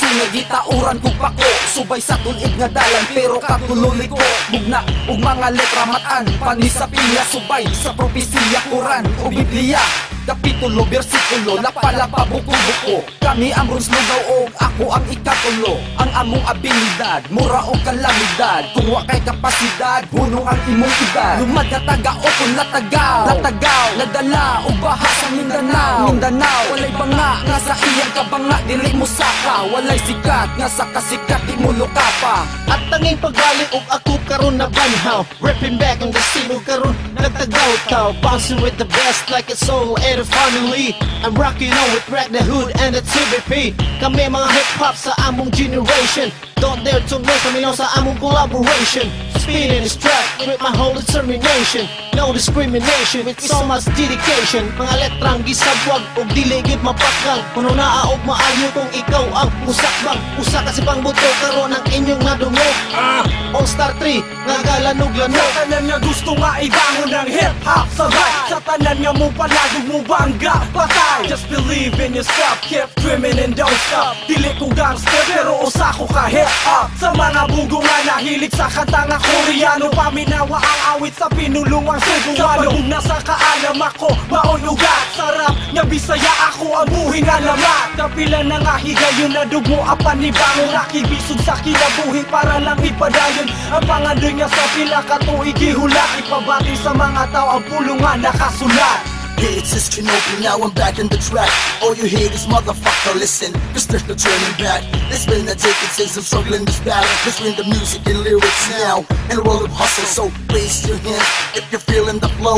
nga gitauran ko pa ko subay sa tulid nga dalan pero katuloy ko mugna ug mga letra matan pani sa pinya subay sa propesiya Quran o Biblia kapitulo, bersikulo, napalapa, buko-buko. Kami ang runs lugaw o ako ang ikatulo. Ang among abilidad, mura o kalamidad. Kung wa kay kapasidad, hunong ang imong edad. Lumad na taga o kung latagaw, nadala o baha sa Mindanao. Walay banga, nga sa iyang kabanga, dili mo saka. Walay sikat, nga sa kasikat, di mo luka pa. At tanging pagbalik og ako karon na banhaw. Ripping back on the scene og karon nagtagaw-taw. Bouncing with the best like it's all finally, I'm rocking on with Crack the Hood and the TVP. Kami mga hip-hop sa among generation. Don't dare to miss kami sa among collaboration. Spinning this track with my whole determination. No discrimination with so much dedication. Mga letrang gisabwag og dili gid mapakang. Kuno naa og maayo kung ikaw ang musakbang. Usa kasi pang buto karon ang inyong nadungog. All Star 3 nga galanog-lanog. Sa tanan nga gusto nga ibangon ng hip-hop sabay. Sa tanan nga mo palagog mo bangga patay. Just believe in yourself, keep dreaming and don't stop. Dili ko gangster pero usa ko ka hip-hop. Sa mga bugo nga nahilig sa kanta nga Koreano, paminawa ang awit sa pinulungang Cebuano. Sa pagugna sa kaalam ako, maoy ugat. Sarap nga Bisaya ako ang buhi nga lamat. Kapila na nga higayon na dugmo apan ni bangon. Nakibisog sa kinabuhi para lang ipadayon ang pangandoy nga sa pila katuig ihulak. Ipabati sa mga tao ang pulungan nakasulat. Yeah, it's just Shinobi, now I'm back in the track. All you hear is motherfucker, listen, cause there's no turning back. It's been a decade since I'm struggling this battle between the music and lyrics now, and a world of hustle, so raise your hands if you're feeling the flow.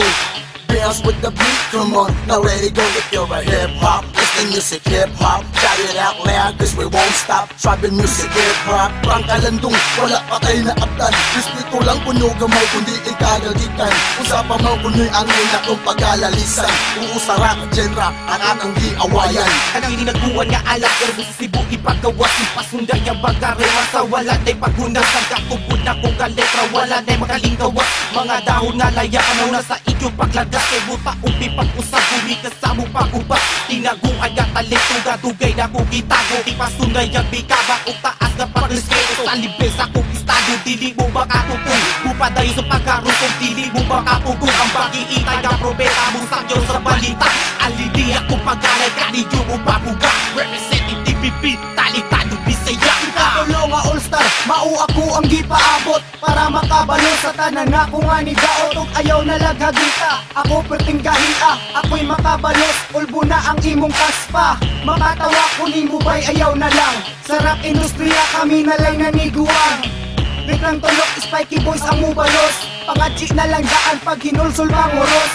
Bounce with the beat, come on, now let it go if you're a hip-hop. Listen music, hip-hop, shout it out loud, cause we won't stop. Tribal music, hip-hop, pang kalandong, wala pa tayo na abdan. Dito lang puno gamay, kundi ikagalitan. Usapan mo kuno'y ang inakong pag-alalisan. Uusara ka genre, ang akang di-awayan. Ang ininagbuwan nga alam, pero sa Cebu ipagawas. Ipasunday ang bagarema sa wala na'y paghunang. Sagkatubod na kong kaletra, wala na'y makalinggawas. Mga dahon nga laya, ano na sa iyo pagladas. Kay buta umpi pag-usap, huli ka sa mong pag-ubas. Tinagong aga talento, gadugay na kong gitago. Di pasunday ang bikaba, kung taas na pag-respeto. Sa libes akong estado, dili mo makatutong. Bupadayo sa pagkarutong, dili mo makapugong. Ang pag-iitay na probeta mo sa iyo sa balita. Alidi akong pag-alay, kanidyo mo pabuga. Representing TVP, talitado Bisaya. Katulong nga all-star, mao ako ang gipaabot para makabalo sa tanan nga kung ani daot ug ayaw na laghagita. Ako perting gahia, ako'y makabalos, ulbo na ang imong kaspa. Makatawa ko ni mubay ayaw na lang. Sarap industriya kami nalay naniguan. Biglang tulok spiky boys ang mubalos. Pangadji na lang daan pag hinulsul manguros.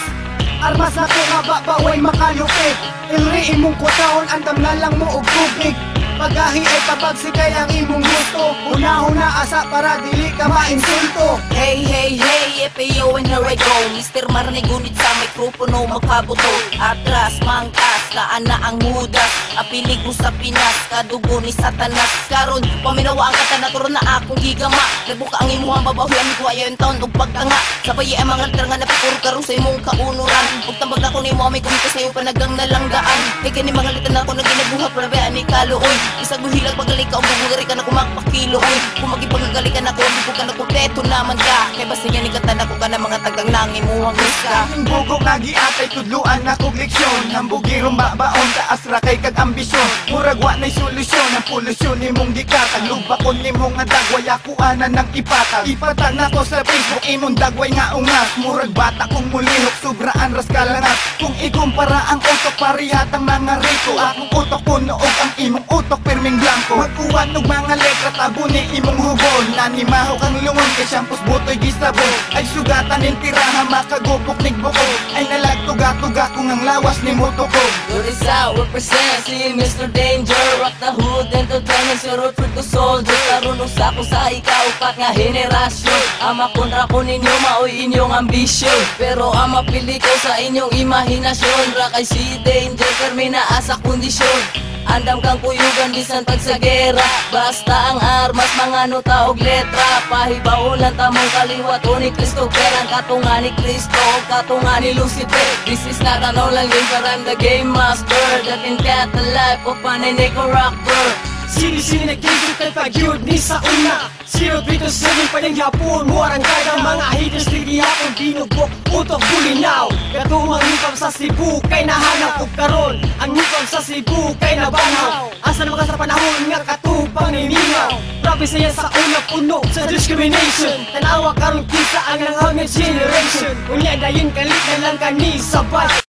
Armas na ko nga babaway makalupit. Ilri imong kutaon, andam na lang mo og tubig. Pagahi ay pabagsikay ang imong gusto. Una-una asa para dili ka mainsulto. Hey, hey, hey, EPO and here I go. Mr. Marne gunit sa mikropono magpabuto. Atras, mangkas, kaan na ang mudas. Apilig mo sa Pinas, kadugo ni Satanas. Karon, paminawa ang kata na turon na akong gigama. Nabuka ang imuhang babahoy, ang ikuha yung taon o pagtanga. Sabay ang mga litra nga napipuro karon sa imong kaunuran. Pagtambag na ko ni mo, may kumita sa iyo panagang nalanggaan. Kaya gani mga litra na ako na ginabuhat, parabayaan ni Kaluoy. Isag buhilag pagaling ka, umugugari ka na kumakpakilo. Kung magipagagali ka na ko, hindi ko ka na kumpleto naman ka. Kaya basta niya ni katan ako ka na mga tagang nangin mo ang gusta. Ang bugo nga giatay tudluan na kong leksyon. Ang bugirong babaon, taas ra kay kag ambisyon. Murag wa na'y solusyon, ang polusyon ni mong gikatag. Lubakon ni mong nga dagway, akuanan ng ipatag. Ipatag na ko sa Facebook, imong dagway nga ungas. Murag bata kong mulihok, sobraan ras kalangat. Kung ikumpara ang utok, parihat ang mga rito. Akong utok ko noog ang imong utok perming blanco. Magkuwan og mga letra, tabo ni imong hubon. Nanimaho kang lungon, kay syampos butoy gisabon. Ay sugatan ng tiraha, makagupok nig buko. Ay nalagtuga-tuga kung ang lawas ni motoko. Notice out, represent, si Mr. Danger. Rock the hood, entertainment, si road trip to soldier. Karunong sa ko sa ikaw, pat nga henerasyon. Ang makontra ko ninyo, maoy inyong ambisyon. Pero ang mapili ko sa inyong imahinasyon. Rakay si Danger, permina asa kondisyon. Andam kang kuyugan bisan pag sa gera. Basta ang armas, mga nota og letra. Pahibaulan tamong kaliwat o ni Cristo. Perang katunga ni Cristo o katunga ni Lucifer. This is not an online game but I'm the game master that can get the life of an Nico rapper. Sini-sini nag-isip kay pag-yud ni sa una. Zero dito sining panangyapon mo arang kaya mga haters di gihapon binubok utok bulinaw. Katumang hipam sa Cebu kay nahanap ug karon ang hipam sa Cebu kay nabanaw. Asa na mga sa panahon nga katupang niningaw. Grabe saya sa una puno sa discrimination. Tanawa karon kita ang nanghangad generation. Unya dayon kalit na lang kani sabay.